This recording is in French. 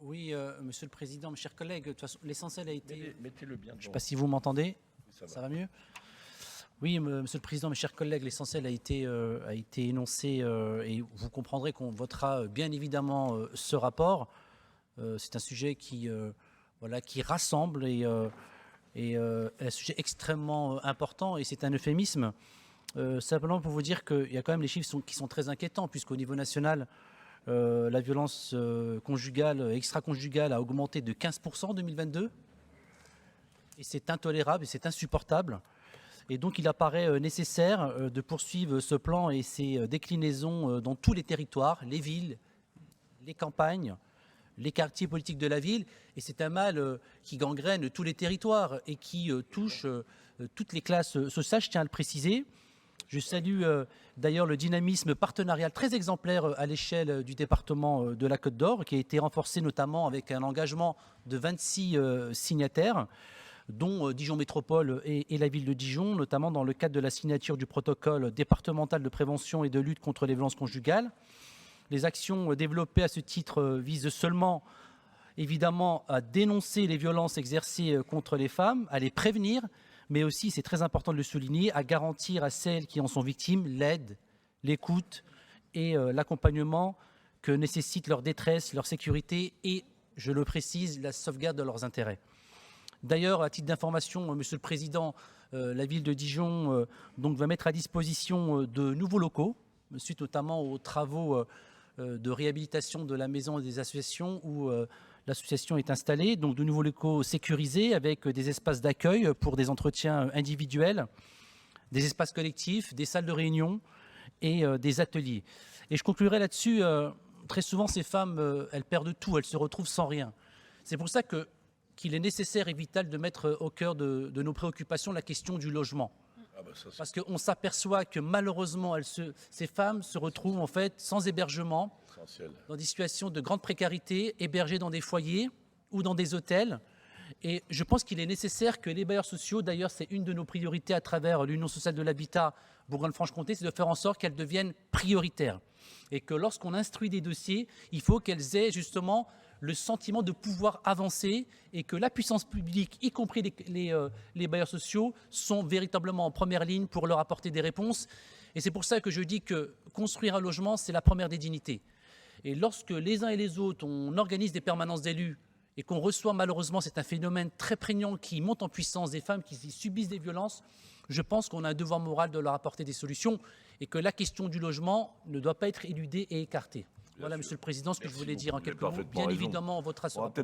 Oui, Monsieur le Président, mes chers collègues, de toute façon, l'essentiel a été... Mettez-le bien. Je ne sais pas si vous m'entendez. Ça va. Mieux? Oui, Monsieur le Président, mes chers collègues, l'essentiel a été énoncé et vous comprendrez qu'on votera bien évidemment ce rapport. C'est un sujet qui rassemble et un sujet extrêmement important, et c'est un euphémisme. Simplement pour vous dire qu'il y a quand même les chiffres qui sont très inquiétants, puisqu'au niveau national, la violence conjugale, extra-conjugale a augmenté de 15% en 2022. Et c'est intolérable et c'est insupportable. Et donc il apparaît nécessaire de poursuivre ce plan et ses déclinaisons dans tous les territoires, les villes, les campagnes, les quartiers politiques de la ville. Et c'est un mal qui gangrène tous les territoires et qui touche toutes les classes sociales, je tiens à le préciser. Je salue d'ailleurs le dynamisme partenarial très exemplaire à l'échelle du département de la Côte d'Or, qui a été renforcé notamment avec un engagement de 26 signataires, dont Dijon Métropole et la ville de Dijon, notamment dans le cadre de la signature du protocole départemental de prévention et de lutte contre les violences conjugales. Les actions développées à ce titre visent seulement, évidemment, à dénoncer les violences exercées contre les femmes, à les prévenir, mais aussi, c'est très important de le souligner, à garantir à celles qui en sont victimes l'aide, l'écoute et l'accompagnement que nécessite leur détresse, leur sécurité et, je le précise, la sauvegarde de leurs intérêts. D'ailleurs, à titre d'information, Monsieur le Président, la ville de Dijon va mettre à disposition de nouveaux locaux, suite notamment aux travaux de réhabilitation de la maison des associations où l'association est installée, donc de nouveaux locaux sécurisés avec des espaces d'accueil pour des entretiens individuels, des espaces collectifs, des salles de réunion et des ateliers. Et je conclurai là-dessus, très souvent ces femmes, elles perdent tout, elles se retrouvent sans rien. C'est pour ça qu'il est nécessaire et vital de mettre au cœur de nos préoccupations la question du logement. Parce qu'on s'aperçoit que malheureusement, ces femmes se retrouvent en fait sans hébergement, dans des situations de grande précarité, hébergées dans des foyers ou dans des hôtels. Et je pense qu'il est nécessaire que les bailleurs sociaux, d'ailleurs c'est une de nos priorités à travers l'Union sociale de l'habitat Bourgogne-Franche-Comté, c'est de faire en sorte qu'elles deviennent prioritaires. Et que lorsqu'on instruit des dossiers, il faut qu'elles aient justement le sentiment de pouvoir avancer et que la puissance publique, y compris les bailleurs sociaux, sont véritablement en première ligne pour leur apporter des réponses. Et c'est pour ça que je dis que construire un logement, c'est la première des dignités. Et lorsque les uns et les autres, on organise des permanences d'élus et qu'on reçoit malheureusement, c'est un phénomène très prégnant qui monte en puissance des femmes qui subissent des violences, je pense qu'on a un devoir moral de leur apporter des solutions et que la question du logement ne doit pas être éludée et écartée. Voilà, Monsieur le Président, ce que je voulais dire en quelques mots. Bien évidemment, on votera ce rapport.